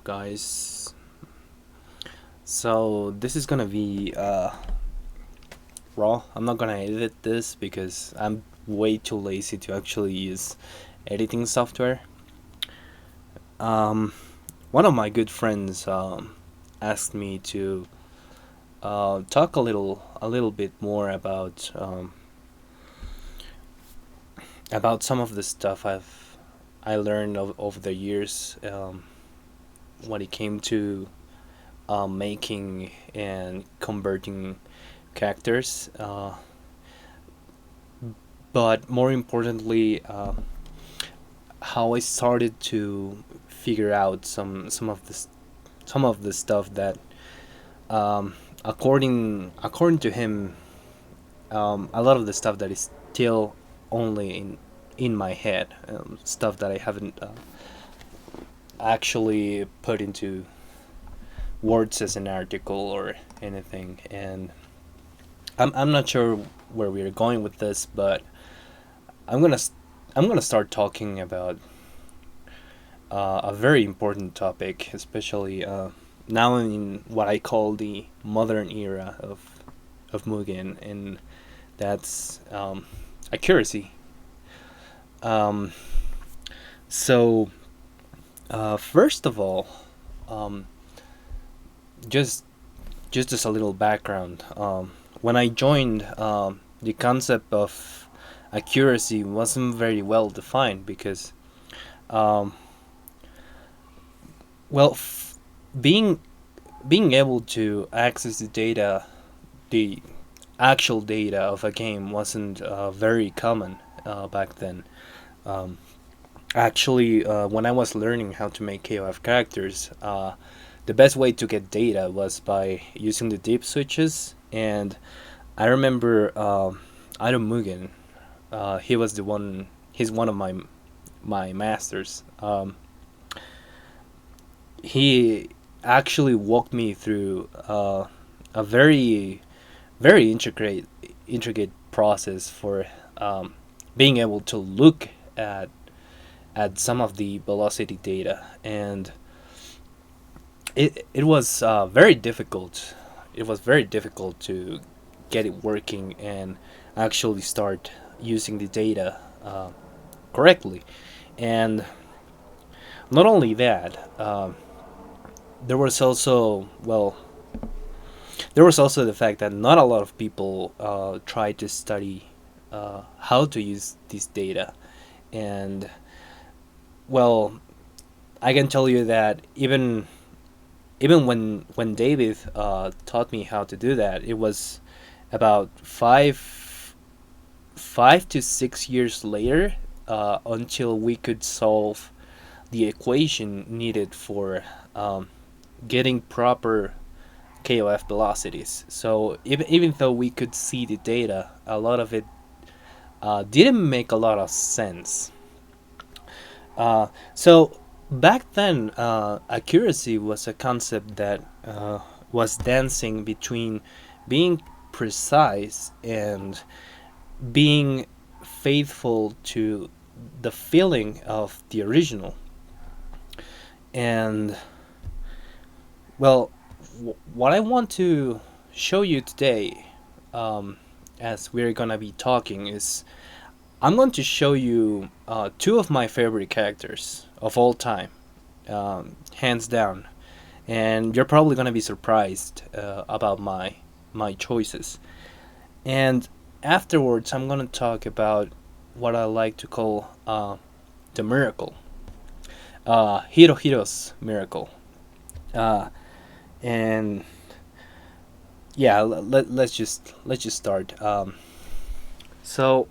up, guys? So this is gonna be raw. I'm not gonna edit this because I'm way too lazy to actually use editing software. Um, One of my good friends asked me to talk a little bit more about some of the stuff I learned over the years when it came to making and converting characters, but more importantly, how I started to figure out some of the stuff that, according to him, a lot of the stuff that is still only in my head, stuff that I haven't actually put into words as an article or anything, and I'm not sure where we're going with this, but I'm gonna s- I'm gonna start talking about a very important topic, especially now in what I call the modern era of Mugen, and that's accuracy. Um, so first of all, um, just just as a little background, when I joined, the concept of accuracy wasn't very well defined because, um, well, being being able to access the actual data of a game wasn't very common back then. Um, Actually, when I was learning how to make KOF characters, the best way to get data was by using the deep switches. And I remember Iron Mugen. He was the one. He's one of my masters. He actually walked me through a very intricate process for being able to look at some of the velocity data, and it was very difficult. It was very difficult to get it working and actually start using the data correctly. And not only that, there was also well, there was also the fact that not a lot of people tried to study how to use this data, and well, I can tell you that even when David taught me how to do that, it was about five to 6 years later until we could solve the equation needed for getting proper KOF velocities. So even though we could see the data, a lot of it didn't make a lot of sense. So back then, accuracy was a concept that was dancing between being precise and being faithful to the feeling of the original. And well, what I want to show you today, um, as we're gonna be talking, is I'm going to show you two of my favorite characters of all time, hands down, and you're probably gonna be surprised about my choices. And afterwards, I'm gonna talk about what I like to call the miracle, Hirohiro's miracle, uh, and yeah, let's just start. So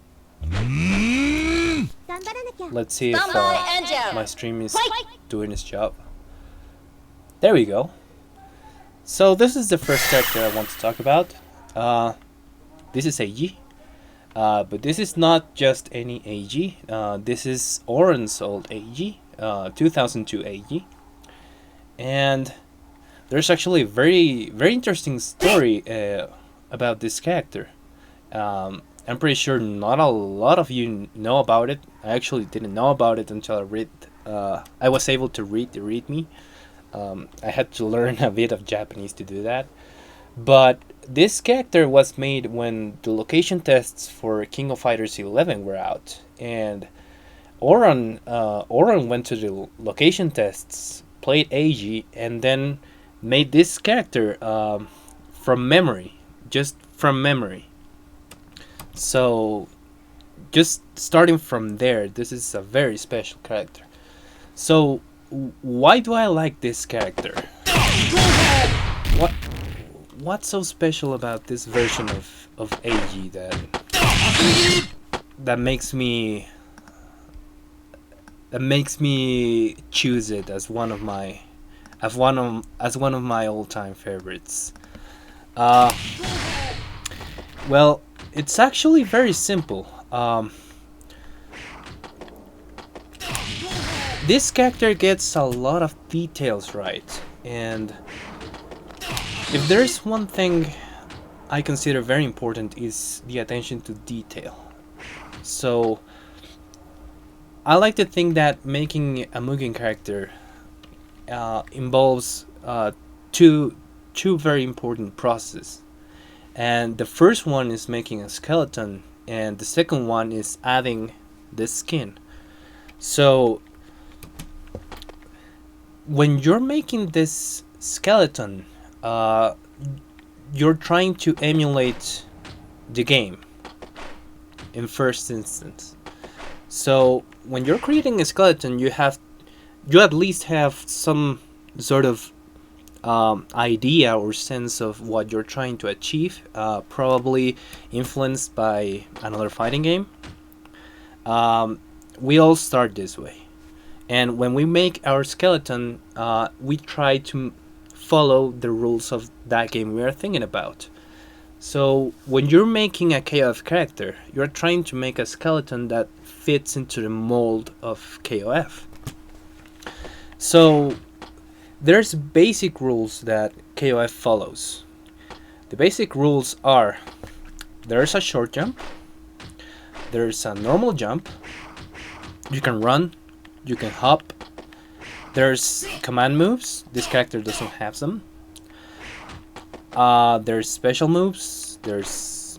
let's see if my stream is doing its job. There we go. So this is the first character I want to talk about. Uh, this is Eiji. But this is not just any Eiji. This is Oren's old Eiji, 2002 Eiji. And there's actually a very interesting story about this character. I'm pretty sure not a lot of you know about it. I actually didn't know about it until I was able to read the README. I had to learn a bit of Japanese to do that. But this character was made when the location tests for King of Fighters 11 were out, and Oran went to the location tests, played Eiji, and then made this character from memory, just from memory. So, just starting from there, this is a very special character. So, why do I like this character? What what's so special about this version of Eiji that makes me choose it as one of my all-time favorites? Uh, well, it's actually very simple. This character gets a lot of details right, and if there's one thing I consider very important is the attention to detail. So I like to think that making a Mugen character involves two very important processes, and the first one is making a skeleton, and the second one is adding the skin. So when you're making this skeleton, you're trying to emulate the game in first instance. So when you're creating a skeleton, you at least have some sort of idea or sense of what you're trying to achieve, probably influenced by another fighting game. We all start this way, and when we make our skeleton, we try to follow the rules of that game we are thinking about. So when you're making a KOF character, you're trying to make a skeleton that fits into the mold of KOF. So there's basic rules that KOF follows. The basic rules are: there's a short jump, there's a normal jump, you can run, you can hop, there's command moves. This character doesn't have them. There's special moves, there's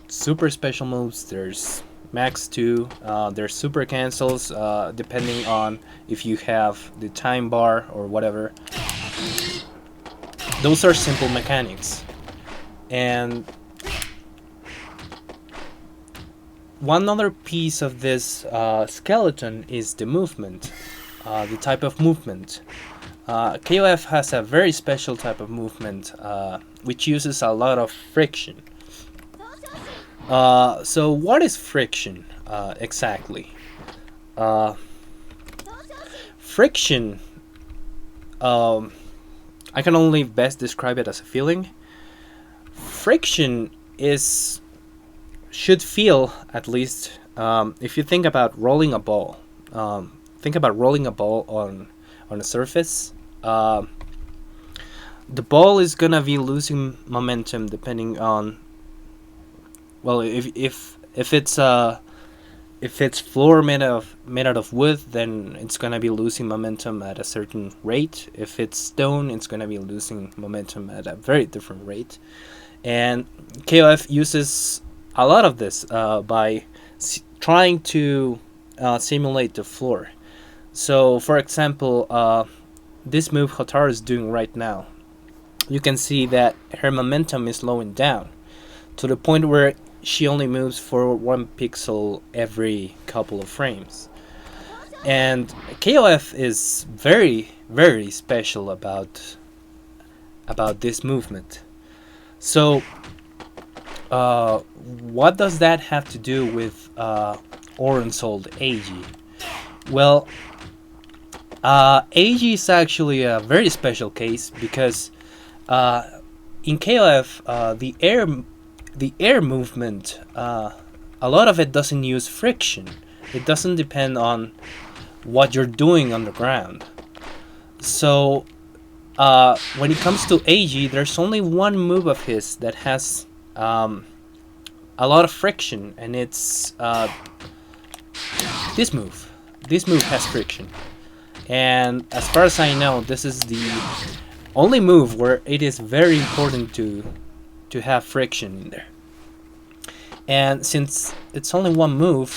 super special moves, there's max 2, there's super cancels, depending on if you have the time bar or whatever. Those are simple mechanics. And one other piece of this skeleton is the movement, the type of movement. KOF has a very special type of movement, which uses a lot of friction. So what is friction exactly? Friction, I can only best describe it as a feeling. Friction should feel, at least, if you think about rolling a ball. Think about rolling a ball on a surface. The ball is gonna be losing momentum depending on, well, if it's floor made out of wood, then it's gonna be losing momentum at a certain rate. If it's stone, it's gonna be losing momentum at a very different rate. And KOF uses a lot of this by trying to simulate the floor. So, for example, this move Hotaru is doing right now, you can see that her momentum is slowing down to the point where she only moves for 1 pixel every couple of frames. And KOF is very, very special about this movement. So, what does that have to do with Oran's old Eiji? Well, Eiji is actually a very special case because in KOF, the air movement, a lot of it doesn't use friction. It doesn't depend on what you're doing on the ground. So when it comes to Eiji, there's only one move of his that has a lot of friction, and it's this move. This move has friction. And as far as I know, this is the only move where it is very important to have friction in there. And since it's only one move,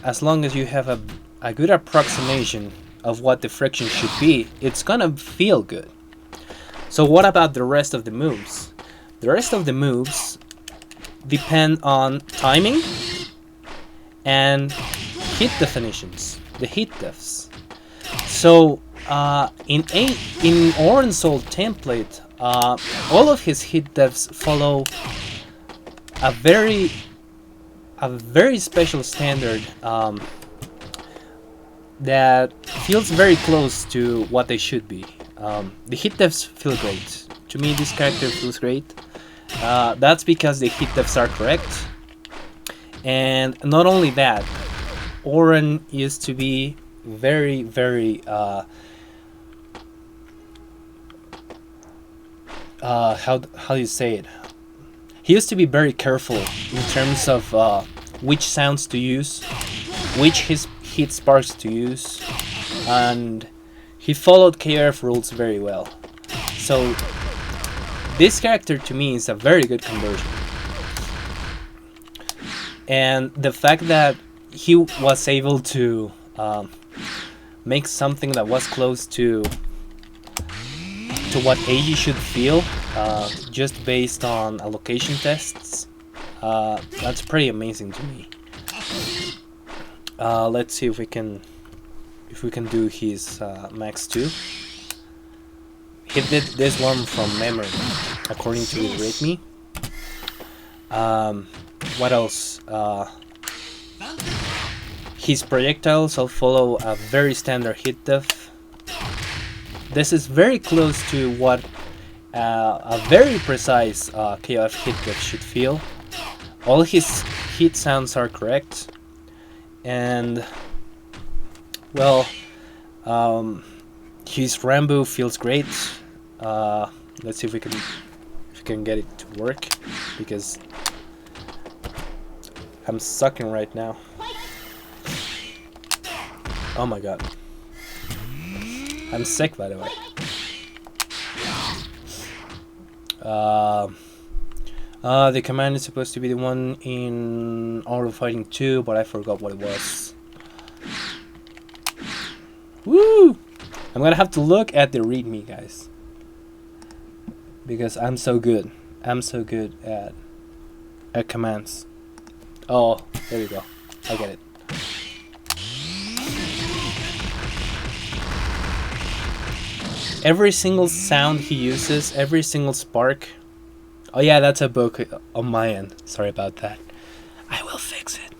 as long as you have a good approximation of what the friction should be, it's gonna feel good. So what about the rest of the moves? The rest of the moves depend on timing and hit definitions, the hit defs. So in Orange Soul template, all of his hit defs follow a very special standard that feels very close to what they should be. The hit defs feel great. To me, this character feels great. That's because the hit defs are correct. And not only that, Oren used to be very how do you say it? He used to be very careful in terms of which sounds to use, which hit sparks to use, and he followed KOF rules very well. So this character to me is a very good conversion. And the fact that he was able to make something that was close to what AG should feel, just based on allocation tests, that's pretty amazing to me. Let's see if we can do his max 2. He did this one from memory, according to the README. What else? His projectiles all follow a very standard hit def. This is very close to what a very precise KOF hit def should feel. All his hit sounds are correct, and well, his Rambo feels great. Let's see if we can get it to work, because I'm sucking right now. Oh my god. I'm sick, by the way. The command is supposed to be the one in Auto Fighting 2, but I forgot what it was. Woo! I'm gonna have to look at the README, guys, because I'm so good. I'm so good at commands. Oh, there you go. I get it. Every single sound he uses, every single spark. Oh yeah, that's a bug on my end. Sorry about that. I will fix it.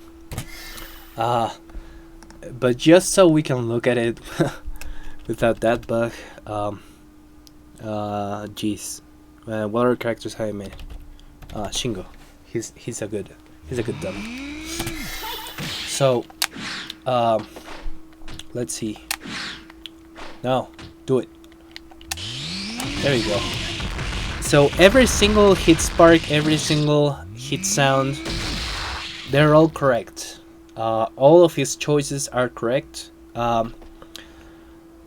But just so we can look at it without that bug. Jeez. What other characters have I made? Shingo. He's a good dummy. So, let's see. No, do it. There you go. So every single hit spark, every single hit sound, they're all correct. All of his choices are correct.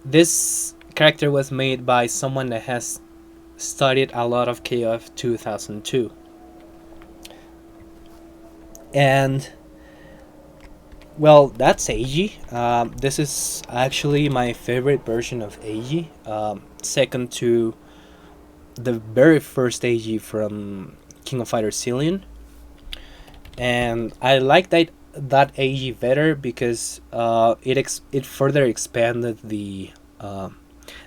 This character was made by someone that has studied a lot of KOF 2002. And well, that's AG. This is actually my favorite version of AG. Second to the very first AG from King of Fighters Cillian. And I like that AG better because it further expanded the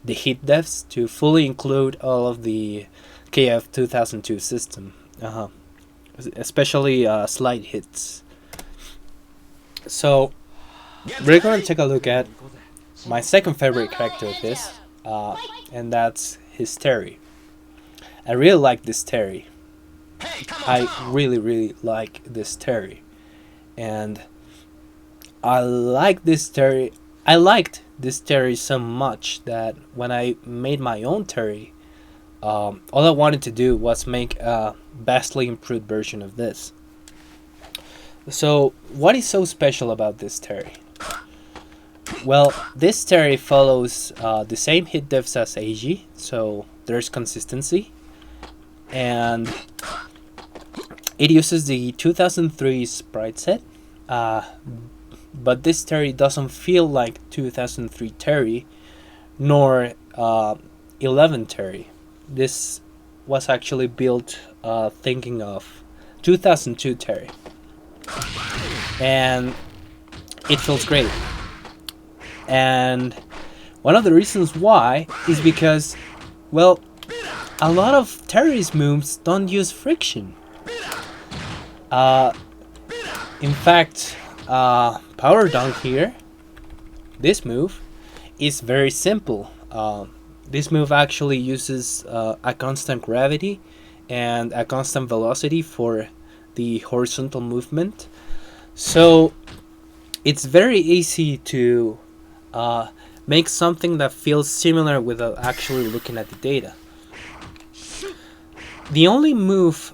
hit defs to fully include all of the KF 2002 system, especially slide hits. So we're going to take a look at my second favorite character of this, and that's his Terry. I really like this Terry. I really like this Terry. And I liked this Terry so much that when I made my own Terry, all I wanted to do was make a vastly improved version of this. So what is so special about this Terry? Well, this Terry follows the same hit diffs as AG, so there's consistency, and it uses the 2003 sprite set, but this Terry doesn't feel like 2003 Terry, nor 11 Terry. This was actually built thinking of 2002 Terry, and it feels great. And one of the reasons why is because, well, a lot of Terry's moves don't use friction. In fact, Power Dunk here, this move, is very simple. This move actually uses a constant gravity and a constant velocity for the horizontal movement. So it's very easy to make something that feels similar without actually looking at the data. The only move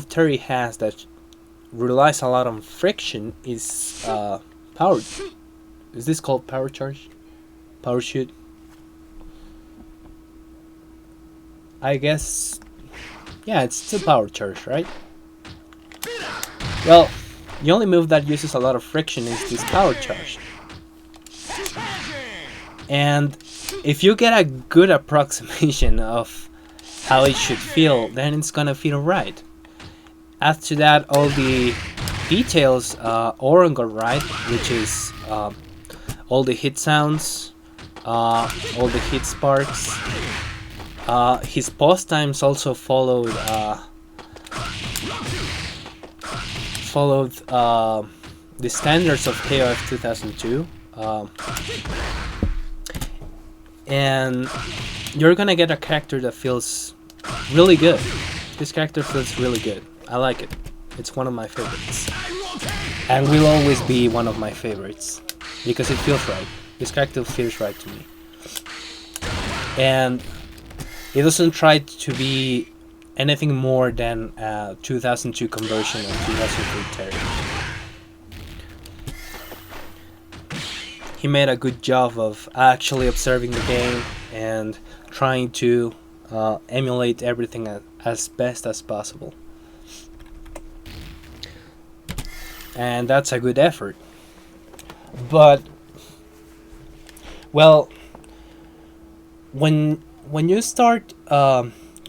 Terry has that relies a lot on friction is power. Is this called power charge? Power shoot? I guess, yeah, it's still power charge, right? Well, the only move that uses a lot of friction is this power charge. And if you get a good approximation of how it should feel, then it's gonna feel right. After that, all the details Oren got right, which is all the hit sounds, all the hit sparks. His pause times also followed the standards of KOF 2002, and you're gonna get a character that feels really good. This character feels really good. I like it. It's one of my favorites, and will always be one of my favorites because it feels right. This character feels right to me, and it doesn't try to be anything more than a 2002 conversion of 2003 Terry. He made a good job of actually observing the game and trying to emulate everything as best as possible. And that's a good effort. But, well, when you start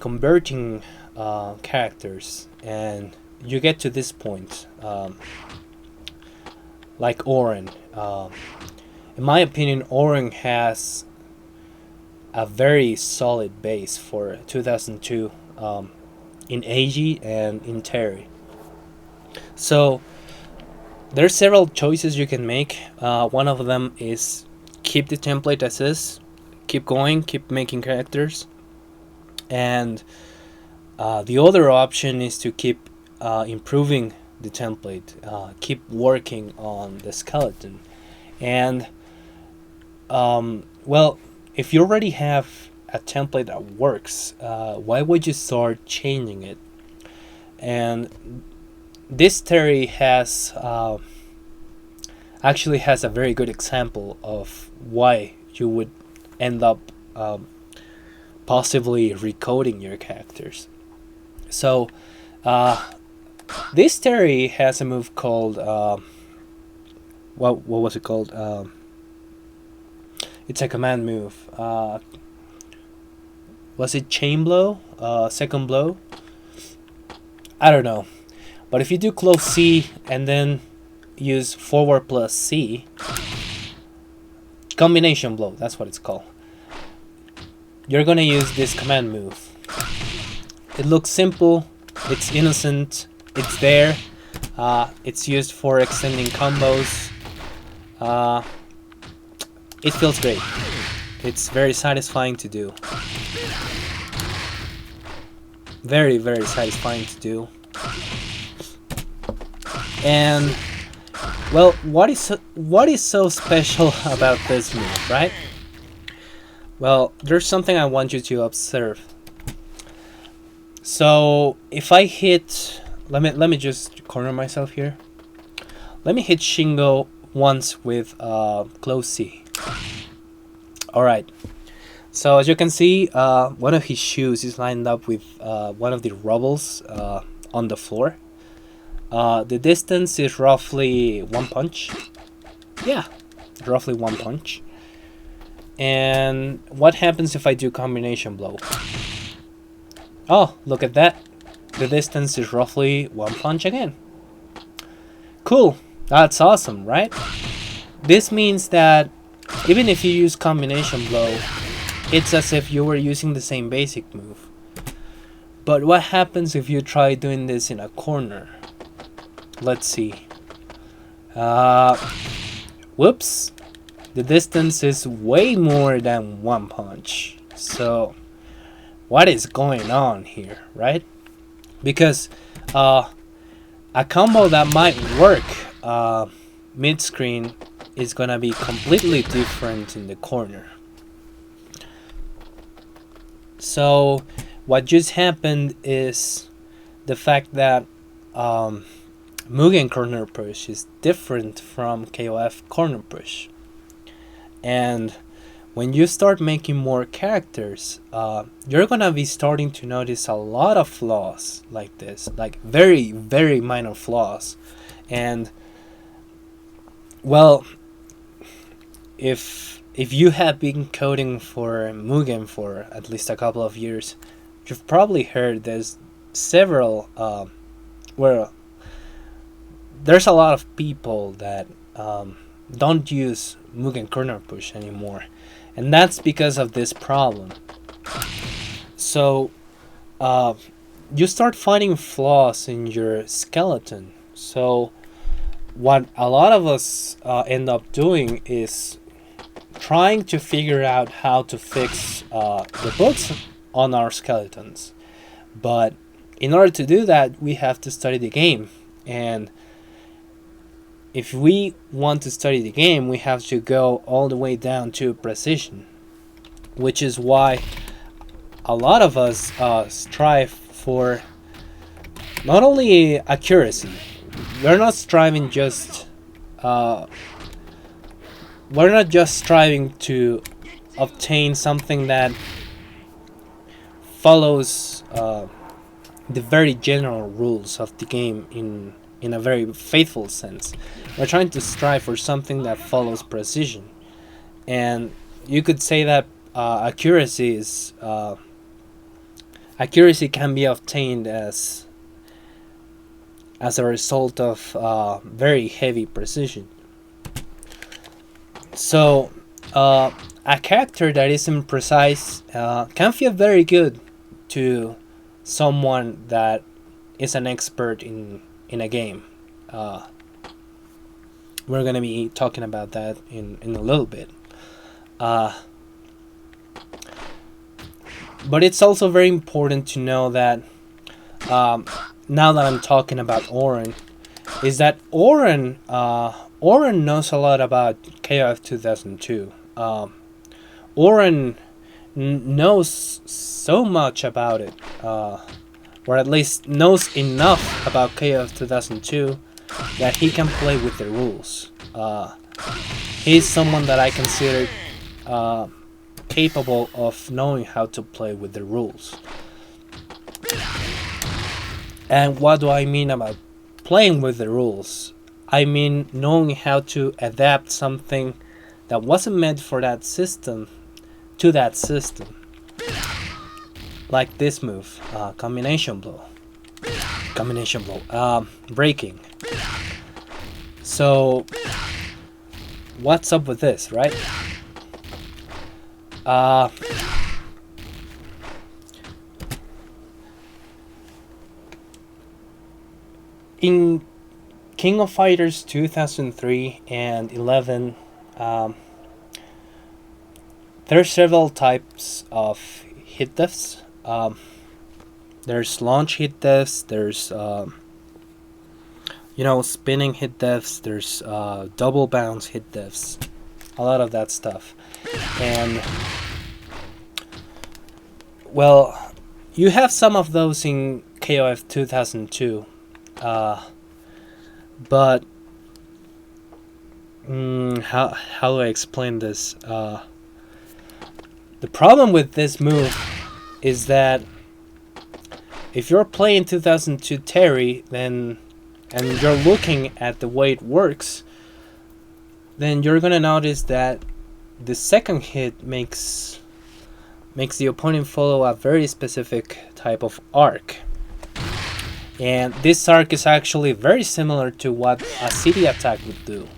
converting characters and you get to this point, like Oren, in my opinion, Oren has a very solid base for 2002 in AG and in Terry. So there's several choices you can make. One of them is keep the template as is, keep going, keep making characters, and the other option is to keep improving the template, keep working on the skeleton. And well, if you already have a template that works, why would you start changing it? And this Terry has actually has a very good example of why you would end up possibly recoding your characters. So this Terry has a move called what was it called? It's a command move. Was it chain blow? Second blow? I don't know. But if you do close C and then use forward plus C, combination blow, that's what it's called, you're gonna use this command move. It looks simple, it's innocent, it's there, it's used for extending combos. It feels great. It's very satisfying to do. Very, very satisfying to do. And well, what is so special about this move, right? Well, there's something I want you to observe. So if I hit, let me just corner myself here. Let me hit Shingo ones with close C. Alright, so as you can see, one of his shoes is lined up with one of the rubbles on the floor. The distance is roughly one punch. Yeah, roughly one punch. And what happens if I do combination blow? Oh, look at that. The distance is roughly one punch again. Cool. That's awesome, right? This means that even if you use combination blow, it's as if you were using the same basic move. But what happens if you try doing this in a corner? Let's see. Whoops. The distance is way more than one punch. So, what is going on here, right? Because a combo that might work mid-screen is gonna be completely different in the corner. So, what just happened is the fact that Mugen corner push is different from KOF corner push. And when you start making more characters, you're gonna be starting to notice a lot of flaws like this, like very, very minor flaws. And well, if you have been coding for Mugen for at least a couple of years, you've probably heard there's several where there's a lot of people that don't use Mugen corner push anymore, and that's because of this problem. So you start finding flaws in your skeleton. So what a lot of us end up doing is trying to figure out how to fix the bugs on our skeletons. But in order to do that, we have to study the game. And if we want to study the game, we have to go all the way down to precision, which is why a lot of us strive for not only accuracy. We're not striving just we're not just striving to obtain something that follows the very general rules of the game in a very faithful sense. We're trying to strive for something that follows precision, and you could say that accuracy can be obtained as a result of very heavy precision. So a character that isn't precise can feel very good to someone that is an expert in a game. We're gonna be talking about that in a little bit. But it's also very important to know that now that I'm talking about Oren, is that Oren knows a lot about KOF 2002. Oren knows so much about it, or at least knows enough about KOF 2002 that he can play with the rules. He's someone that I consider capable of knowing how to play with the rules. And what do I mean about playing with the rules? I mean knowing how to adapt something that wasn't meant for that system to that system. Like this move, combination blow. Breaking. So, what's up with this, right? In King of Fighters 2003 and 11, there are several types of hit deaths. There's launch hit deaths, there's spinning hit deaths, there's double bounce hit deaths, a lot of that stuff. And well, you have some of those in KOF 2002, but How do I explain this? The problem with this move is that if you're playing 2002 Terry, then and you're looking at the way it works, then you're gonna notice that the second hit makes the opponent follow a very specific type of arc. And this arc is actually very similar to what a city attack would do.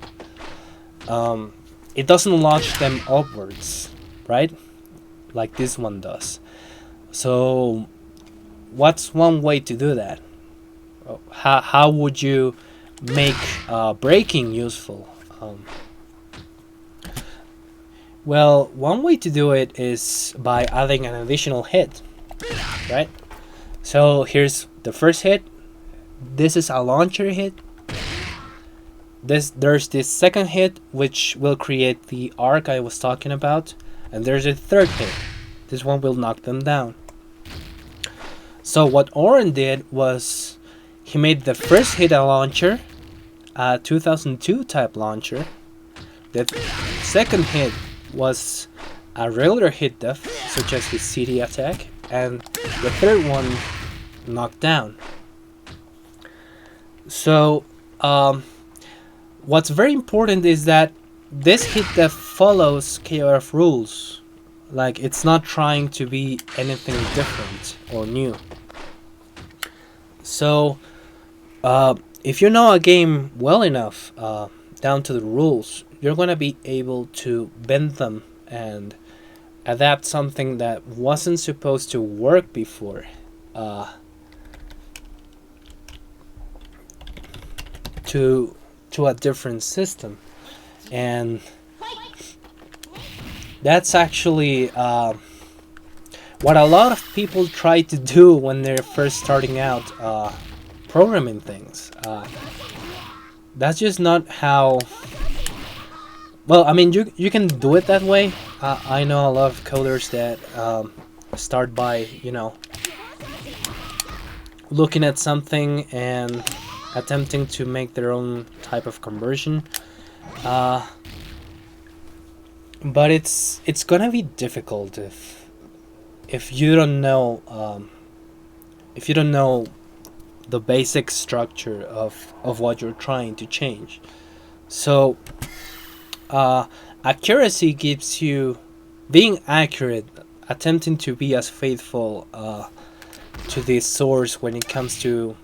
It doesn't launch them upwards, right? Like this one does. So, what's one way to do that? How would you make braking useful? Well, one way to do it is by adding an additional hit, right? So here's the first hit. This is a launcher hit. There's this second hit, which will create the arc I was talking about, and there's a third hit. This one will knock them down. So what Oren did was he made the first hit a launcher, a 2002 type launcher. The second hit was a regular hit def, such as his CD attack, and the third one knocked down. So, what's very important is that this hit def follows KOF rules. Like, it's not trying to be anything different or new. So, if you know a game well enough, down to the rules, you're going to be able to bend them and adapt something that wasn't supposed to work before to a different system. And that's actually what a lot of people try to do when they're first starting out programming things. That's just not how... Well, I mean, you can do it that way. I know a lot of coders that start by, looking at something and attempting to make their own type of conversion. But it's gonna be difficult if you don't know the basic structure of what you're trying to change. So accuracy gives you being accurate, attempting to be as faithful to the source when it comes to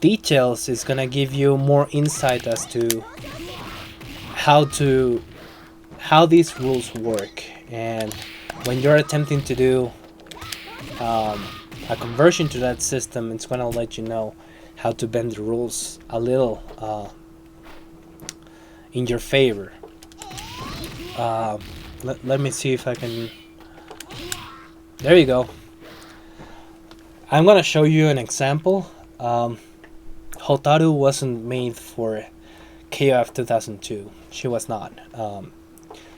details is gonna give you more insight as to how these rules work. And when you're attempting to do a conversion to that system, it's gonna let you know how to bend the rules a little in your favor. Let me see if I can... There you go. I'm gonna show you an example. Hotaru wasn't made for KOF 2002. She was not.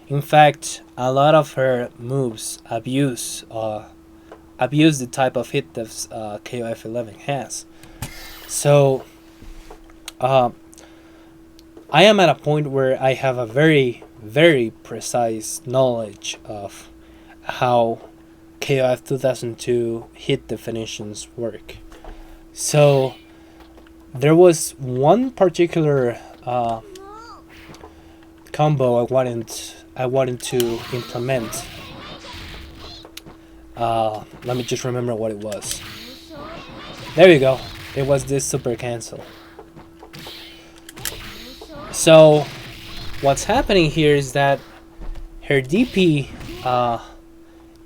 In fact, a lot of her moves abuse the type of hit that KOF 11 has. So I am at a point where I have a very, very precise knowledge of how KOF 2002 hit definitions work. So there was one particular combo I wanted to implement. Let me just remember what it was. There you go. It was this super cancel. So what's happening here is that her DP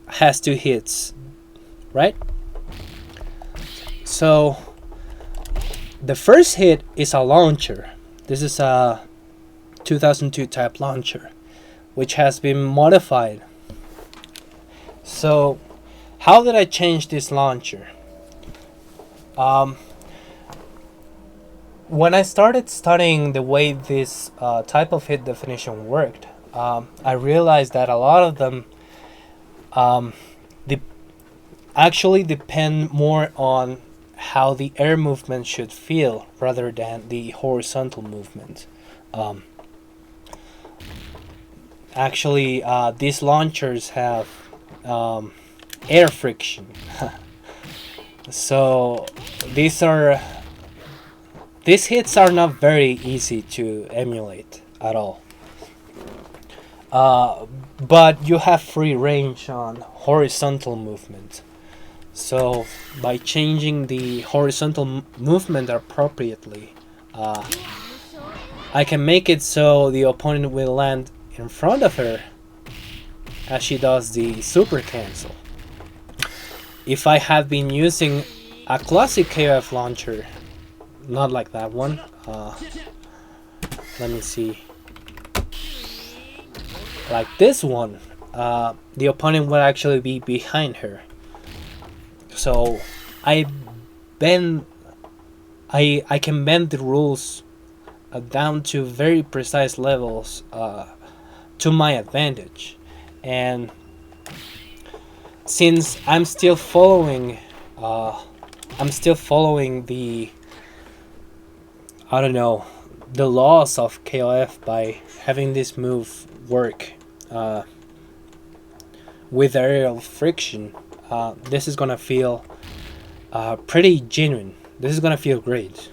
has 2 hits, right? So the first hit is a launcher. This is a 2002 type launcher, which has been modified. So how did I change this launcher? When I started studying the way this type of hit definition worked, I realized that a lot of them actually depend more on how the air movement should feel rather than the horizontal movement. Actually, these launchers have um, air friction. So these are these hits are not very easy to emulate at all. Uh, but you have free range on horizontal movement. So by changing the horizontal movement appropriately, uh, I can make it so the opponent will land in front of her as she does the super cancel. If I had been using a classic KOF launcher, not like that one, let me see, like this one, the opponent would actually be behind her. So I bend, I can bend the rules down to very precise levels to my advantage, and since I'm still following the, I don't know, the laws of KOF by having this move work with aerial friction. This is gonna feel pretty genuine. This is gonna feel great.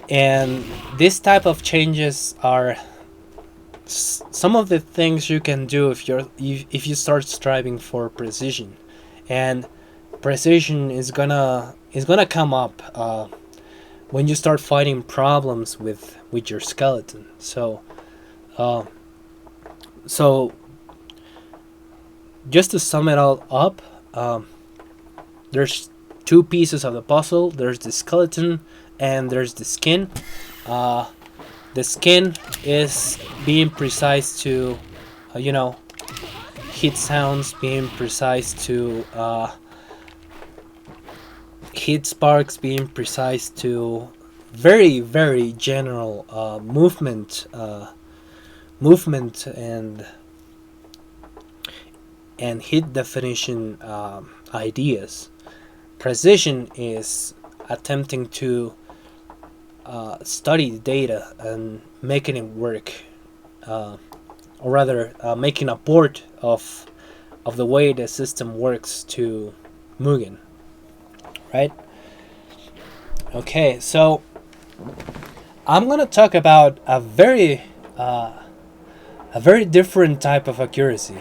And this type of changes are some of the things you can do if you start striving for precision, and precision is gonna come up when you start fighting problems with your skeleton. Uh, so just to sum it all up, there's two pieces of the puzzle. There's the skeleton and there's the skin. The skin is being precise to, hit sounds, being precise to hit sparks, being precise to very, very general movement and hit definition ideas. Precision is attempting to study the data and making it work, or rather, making a port of the way the system works to Mugen, right? Okay, so I'm gonna talk about a very different type of accuracy.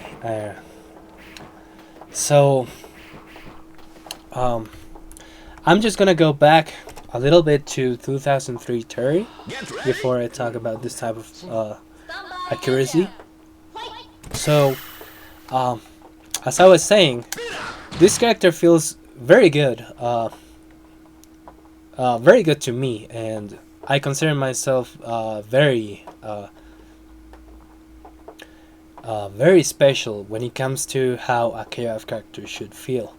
So I'm just gonna go back a little bit to 2003 Terry before I talk about this type of accuracy. So, as I was saying, this character feels very good, very good to me, and I consider myself very special when it comes to how a KOF character should feel.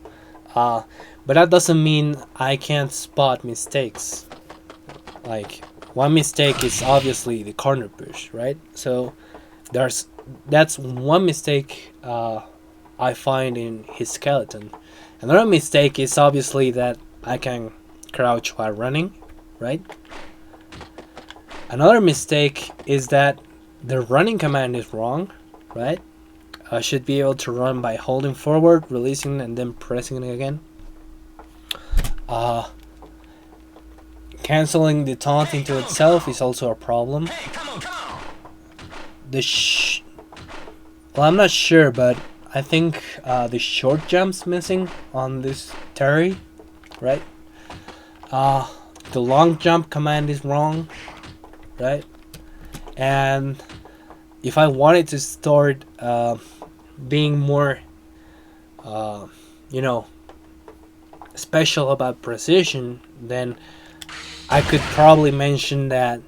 But that doesn't mean I can't spot mistakes. Like, one mistake is obviously the corner push, right? So that's one mistake I find in his skeleton. Another mistake is obviously that I can crouch while running, right? Another mistake is that the running command is wrong, right? I should be able to run by holding forward, releasing, and then pressing it again. Canceling the taunt into itself is also a problem. Well, I'm not sure, but I think the short jump's missing on this Terry, right? The long jump command is wrong, right? And if I wanted to start being more, special about precision, then I could probably mention that,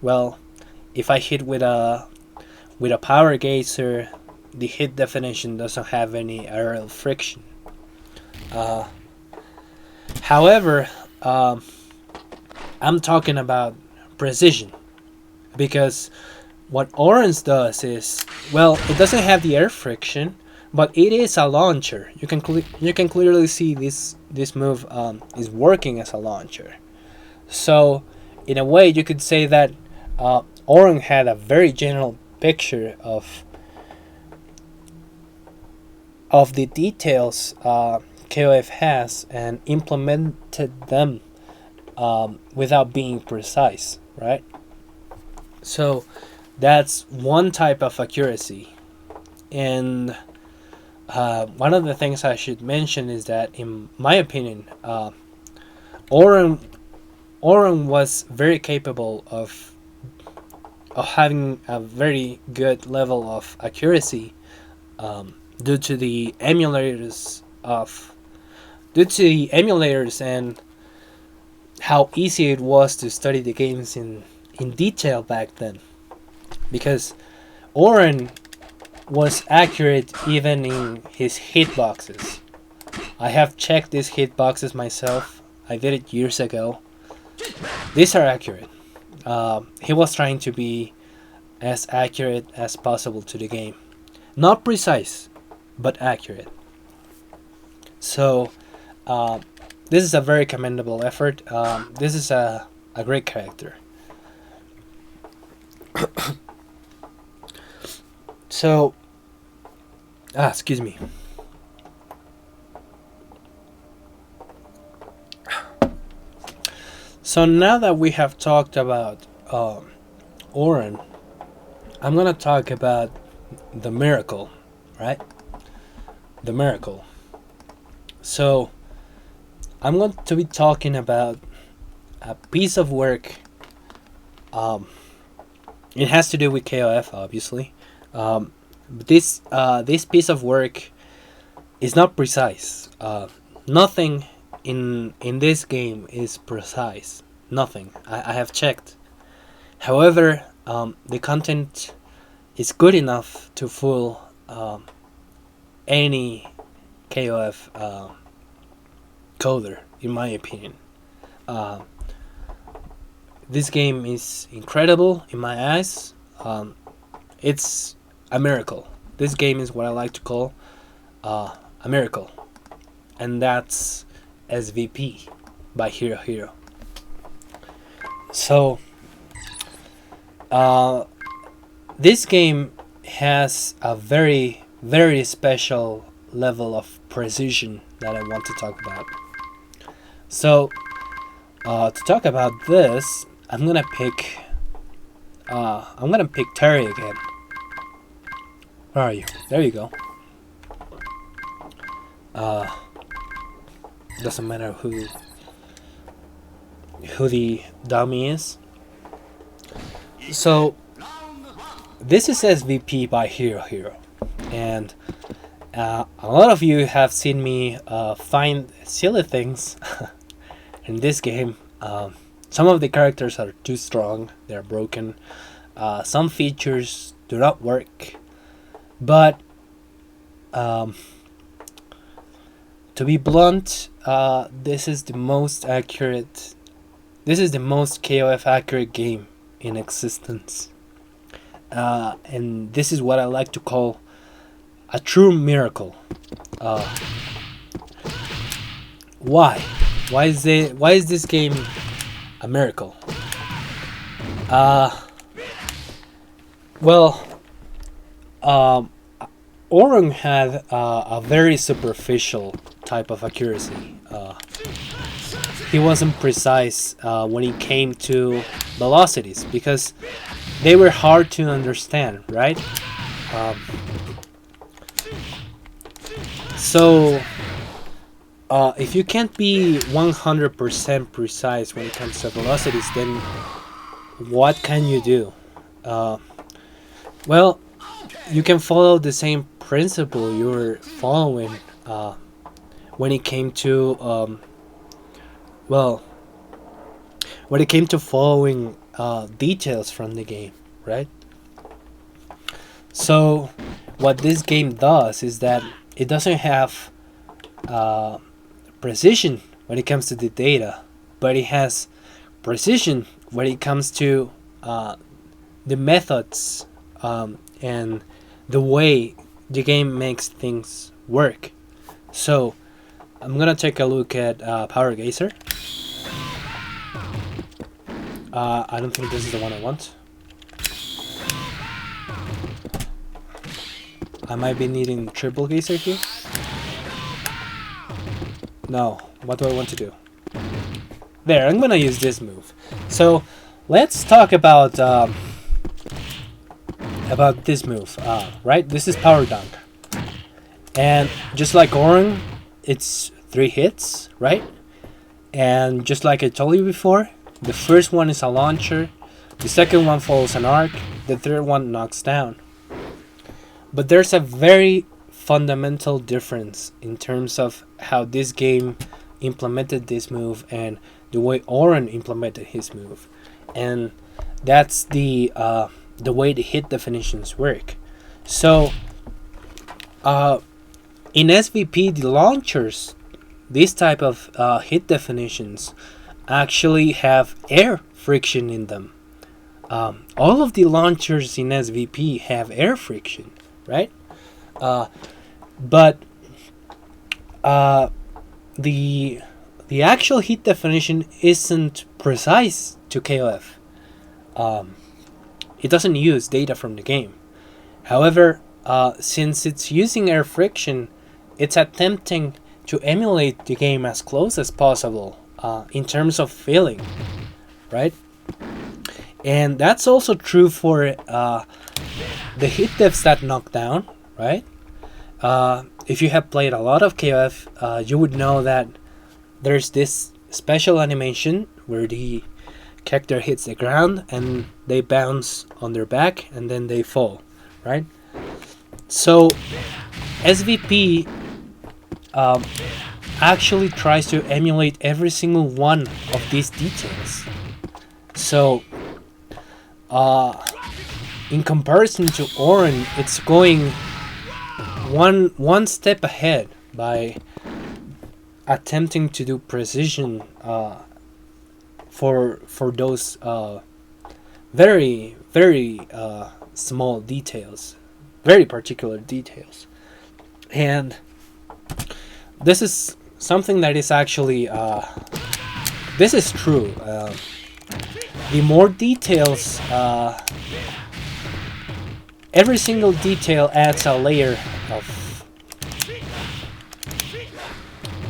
well, if I hit with a power gazer, the hit definition doesn't have any aerial friction. However, I'm talking about precision, because what Orange does is, well, it doesn't have the air friction, but it is a launcher. You can clearly see this move is working as a launcher. So in a way, you could say that Oren had a very general picture of the details KOF has and implemented them without being precise, right? So that's one type of accuracy. And one of the things I should mention is that, in my opinion, Oren was very capable of having a very good level of accuracy due to the emulators and how easy it was to study the games in detail back then, because Oren was accurate even in his hitboxes. I have checked these hitboxes myself. I did it years ago. These are accurate. He was trying to be as accurate as possible to the game. Not precise, but accurate. So, this is a very commendable effort. This is a great character. So, excuse me. So now that we have talked about Oren, I'm gonna talk about the miracle, right? The miracle. So I'm going to be talking about a piece of work. It has to do with KOF, obviously. But this piece of work is not precise. Nothing in this game is precise. Nothing. I have checked. However, the content is good enough to fool any KOF coder, in my opinion. This game is incredible in my eyes. It's a miracle. This game is what I like to call a miracle, and that's SVP by Hero Hero. So, this game has a very, very special level of precision that I want to talk about. So, to talk about this, I'm gonna pick Terry again. Where are you? There you go. Doesn't matter who the dummy is. So this is SVP by Hero Hero, and a lot of you have seen me find silly things in this game. Some of the characters are too strong; they're broken. Some features do not work, but to be blunt, this is the most accurate. This is the most KOF accurate game in existence, and this is what I like to call a true miracle. Why? Why is this game a miracle? Well, Oren had a very superficial type of accuracy. He wasn't precise when it came to velocities because they were hard to understand, right? So, if you can't be 100% precise when it comes to velocities, then what can you do? Well, you can follow the same principle you were following when it came to when it came to following details from the game, right? So what this game does is that it doesn't have precision when it comes to the data, but it has precision when it comes to the methods and the way the game makes things work. So I'm gonna take a look at Power Gazer. I don't think this is the one I want. I might be needing triple geyser here. No, what do I want to do? There, I'm gonna use this move. So let's talk about this move. Right, this is power dunk, and just like Orin, it's 3 hits, right? And just like I told you before, the first one is a launcher, the second one follows an arc, the third one knocks down. But there's a very fundamental difference in terms of how this game implemented this move and the way Orin implemented his move, and that's the way the hit definitions work. So, in SVP, the launchers, this type of hit definitions, actually have air friction in them. All of the launchers in SVP have air friction, right? But the actual hit definition isn't precise to KOF. It doesn't use data from the game. However, since it's using air friction, it's attempting to emulate the game as close as possible in terms of feeling, right? And that's also true for the hit defs that knock down, right? If you have played a lot of KOF, you would know that there's this special animation where the character hits the ground and they bounce on their back and then they fall, right? So SVP actually tries to emulate every single one of these details. So in comparison to Orin, it's going one step ahead by attempting to do precision for those very small details, very particular details. And this is something that is actually this is true. The more details, every single detail adds a layer of,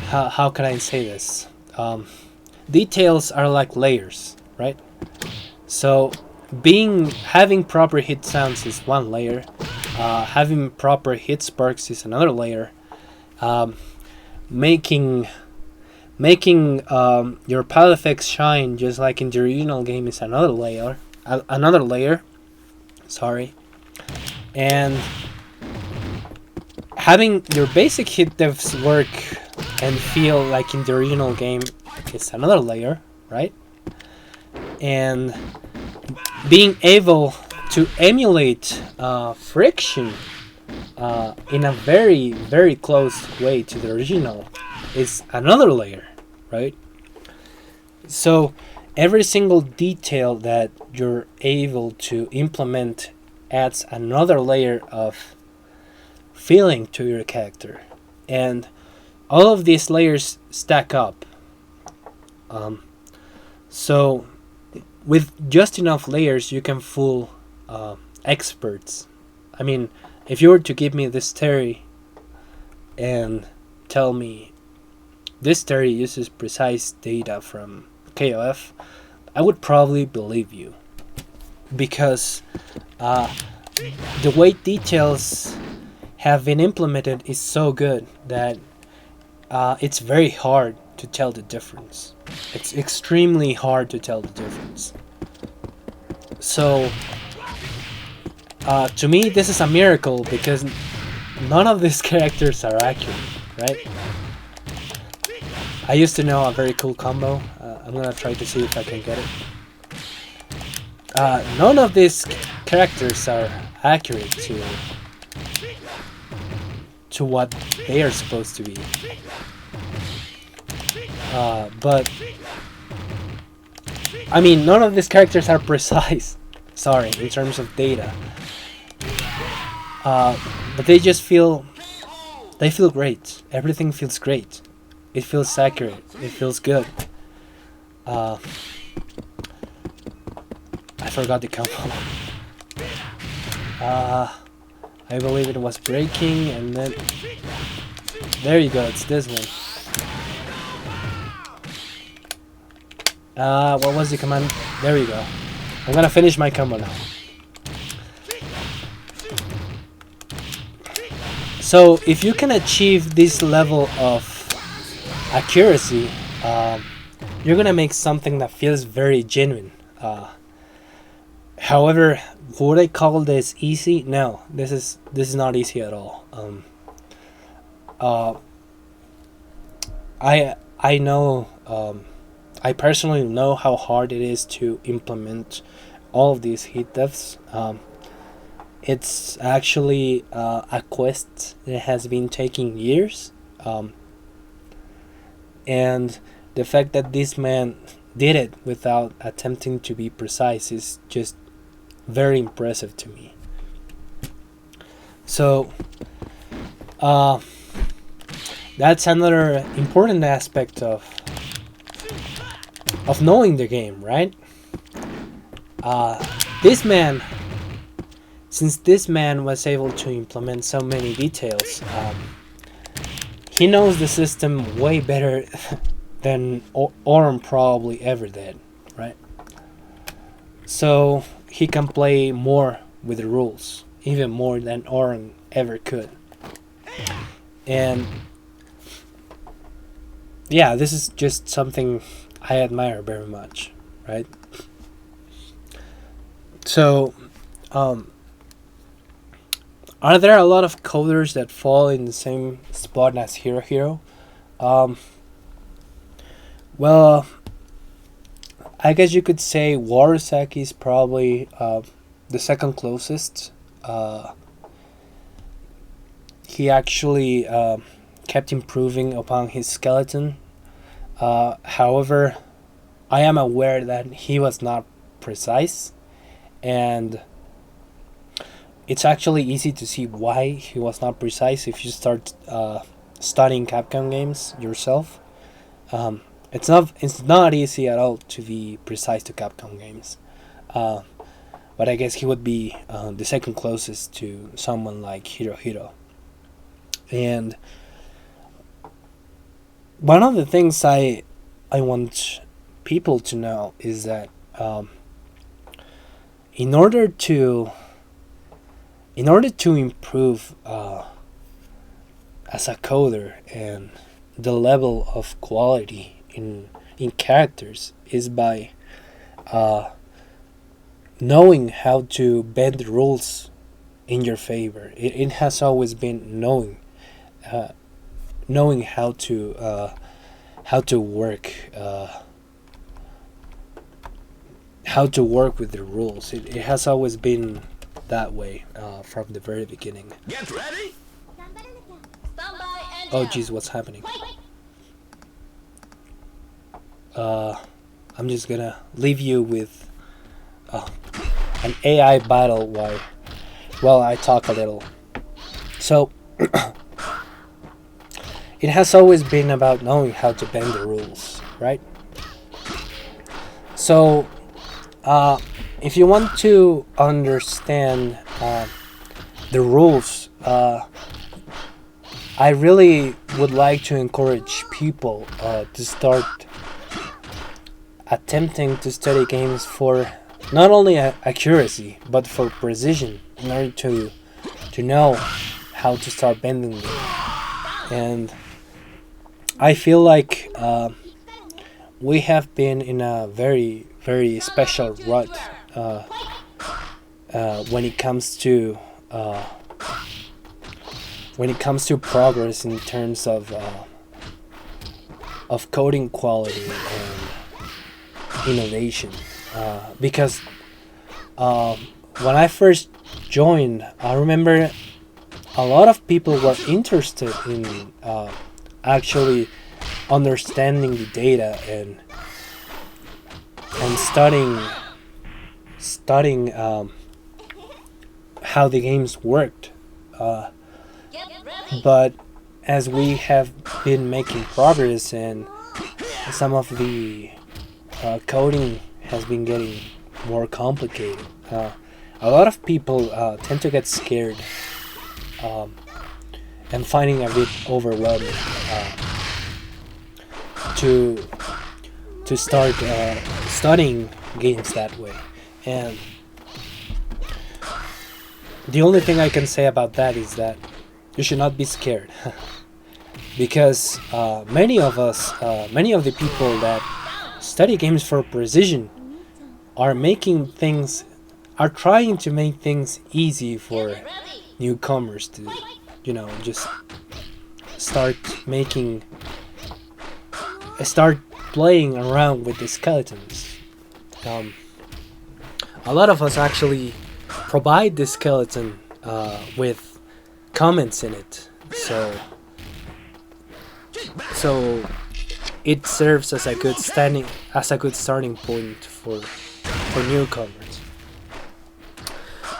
how can I say this? Details are like layers, right? So having proper hit sounds is one layer, having proper hit sparks is another layer, making your pal effects shine just like in the original game is another layer, sorry, and having your basic hit devs work and feel like in the original game is another layer, right? And being able to emulate friction in a very close way to the original is another layer, right? So every single detail that you're able to implement adds another layer of feeling to your character, and all of these layers stack up. So with just enough layers you can fool experts. I mean, if you were to give me this theory and tell me this theory uses precise data from KOF, I would probably believe you, because the way details have been implemented is so good that it's very hard to tell the difference. It's extremely hard to tell the difference. So to me this is a miracle, because none of these characters are accurate, right? I used to know a very cool combo. I'm gonna try to see if I can get it. None of these characters are accurate to what they are supposed to be. But I mean, none of these characters are precise. Sorry, in terms of data. But they just feel great. Everything feels great. It feels accurate. It feels good. I forgot the combo. I believe it was breaking, and then there you go. It's this one. What was the command? There you go. I'm gonna finish my combo now. So if you can achieve this level of accuracy, you're gonna make something that feels very genuine. However, would I call this easy? No, this is not easy at all. I know. I personally know how hard it is to implement all of these hit deaths. It's actually a quest that has been taking years, and the fact that this man did it without attempting to be precise is just very impressive to me. So that's another important aspect of knowing the game, right? This man, since this man was able to implement so many details, he knows the system way better than Orm probably ever did, right? So he can play more with the rules, even more than Orm ever could. And yeah, this is just something I admire very much, right? So, are there a lot of coders that fall in the same spot as Hero Hero? Well, I guess you could say Warusaki is probably the second closest. He actually kept improving upon his skeleton. However, I am aware that he was not precise, and it's actually easy to see why he was not precise if you start studying Capcom games yourself. It's not easy at all to be precise to Capcom games, but I guess he would be the second closest to someone like Hiro Hiro. And one of the things I want people to know is that in order to improve as a coder, and the level of quality in characters is by knowing how to bend the rules in your favor. It has always been knowing how to work with the rules. It has always been that way from the very beginning. Get ready. Oh geez, what's happening? I'm just gonna leave you with an AI battle while I talk a little. So it has always been about knowing how to bend the rules, right? So if you want to understand the rules, I really would like to encourage people to start attempting to study games for not only accuracy but for precision, in order to know how to start bending them. And I feel like we have been in a very, very special rut when it comes to progress in terms of coding quality and innovation. Because when I first joined, I remember a lot of people were interested in actually understanding the data and studying how the games worked. But as we have been making progress and some of the coding has been getting more complicated, a lot of people tend to get scared um, and finding a bit overwhelming to start studying games that way. And the only thing I can say about that is that you should not be scared, because many of us, many of the people that study games for precision are making things, are trying to make things easy for newcomers to, just start making, start playing around with the skeletons. A lot of us actually provide the skeleton with comments in it, so it serves as a good starting point for newcomers.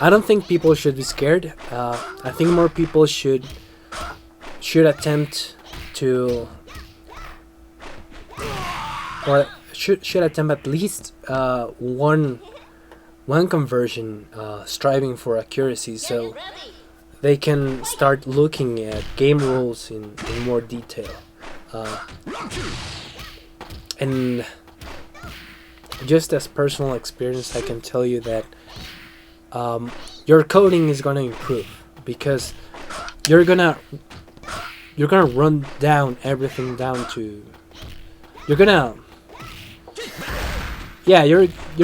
I don't think people should be scared. I think more people should attempt to, or should attempt at least one conversion, striving for accuracy, so they can start looking at game rules in more detail. And just as personal experience, I can tell you that your coding is gonna improve, because you're gonna run down everything down to, you're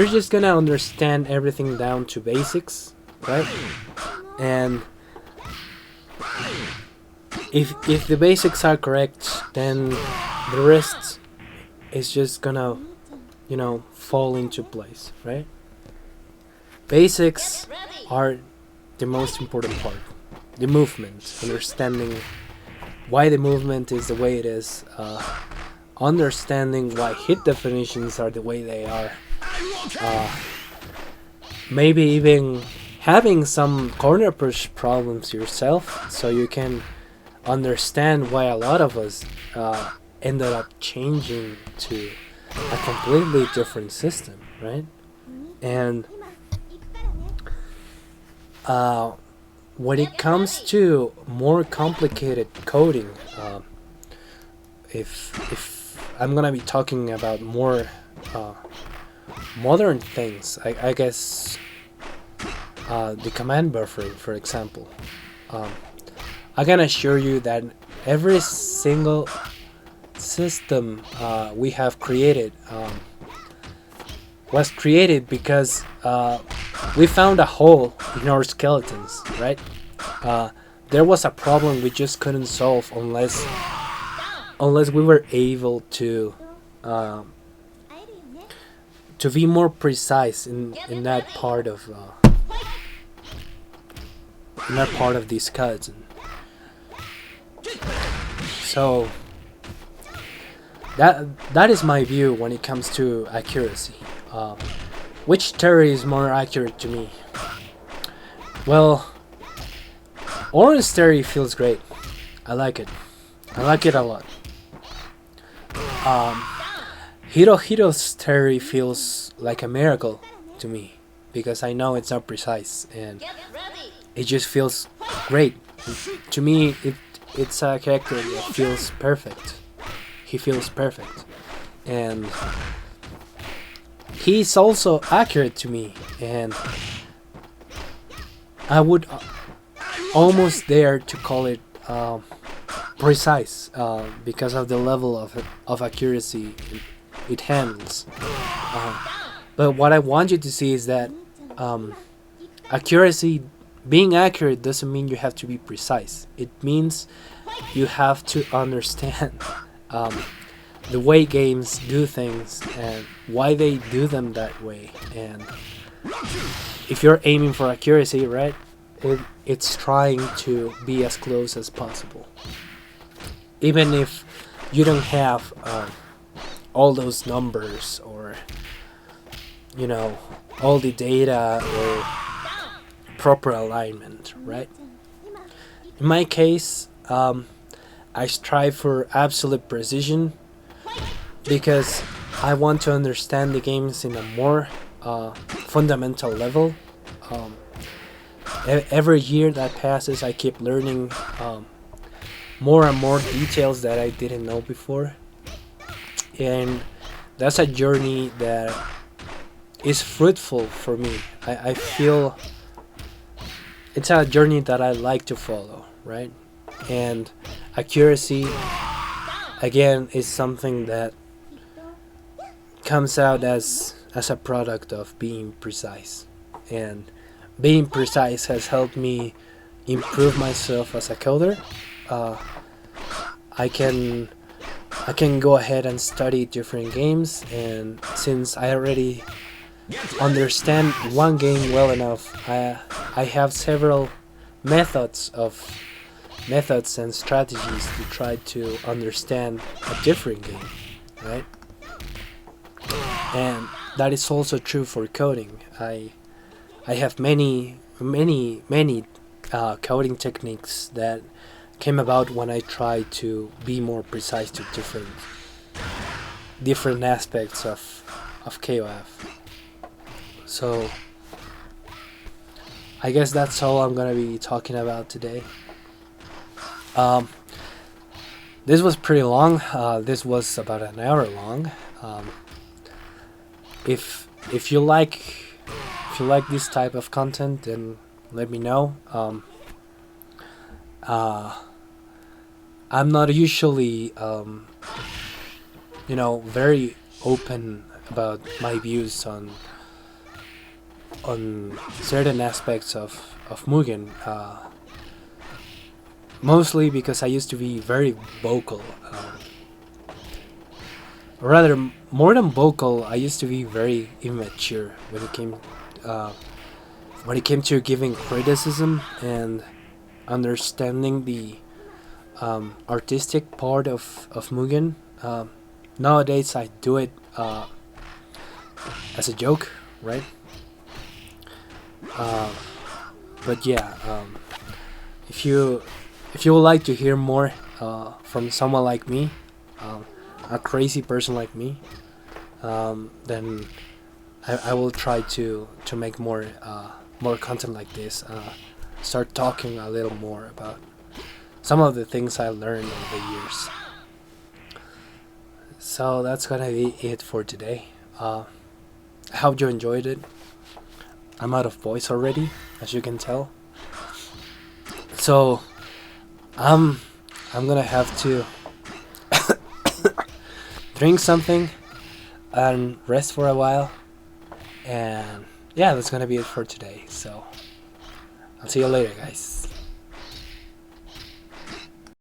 just gonna understand everything down to basics, right? And if the basics are correct, then the rest is just gonna, fall into place, right? Basics are the most important part. The movement, understanding why the movement is the way it is, understanding why hit definitions are the way they are, maybe even having some corner push problems yourself, so you can understand why a lot of us ended up changing to a completely different system, right? And when it comes to more complicated coding, if I'm gonna be talking about more modern things, I guess the command buffering, for example, I can assure you that every single system we have created was created because we found a hole in our skeletons, right? There was a problem we just couldn't solve unless we were able to be more precise in that part of the skeleton. So that is my view when it comes to accuracy. Which theory is more accurate to me? Well, Orange theory feels great. I like it. I like it a lot. Hiro's theory feels like a miracle to me, because I know it's not precise and it just feels great. To me, it's a character that feels perfect. He feels perfect. And he's also accurate to me, and I would almost dare to call it precise, because of the level of accuracy it handles. But what I want you to see is that accuracy, being accurate, doesn't mean you have to be precise. It means you have to understand the way games do things and why they do them that way. And if you're aiming for accuracy, right, it's trying to be as close as possible. Even if you don't have all those numbers, or all the data, or proper alignment, right? In my case, I strive for absolute precision because I want to understand the games in a more fundamental level. every year that passes, I keep learning more and more details that I didn't know before, and that's a journey that is fruitful for me. I feel it's a journey that I like to follow, right? And accuracy, again, is something that comes out as a product of being precise, and being precise has helped me improve myself as a coder. uh, I can I can go ahead and study different games, and since I already understand one game well enough, I have several methods of methods and strategies to try to understand a different game, right? And that is also true for coding. I have many coding techniques that came about when I tried to be more precise to different aspects of KOF. So I guess that's all I'm gonna be talking about today. Um, this was pretty long. This was about an hour long. Um, if you like this type of content, then let me know. Uh, I'm not usually very open about my views on certain aspects of Mugen. Mostly because I used to be very vocal. Rather, more than vocal, I used to be very immature uh, when it came to giving criticism and understanding the artistic part of Mugen. Nowadays, I do it as a joke, right? Uh, but yeah, if you would like to hear more from someone like me, a crazy person like me, then I will try to make more content like this. Start talking a little more about some of the things I learned over the years. So that's gonna be it for today. I hope you enjoyed it. I'm out of voice already, as you can tell. So I'm gonna have to drink something and rest for a while. And yeah, that's gonna be it for today. So I'll see you later, guys.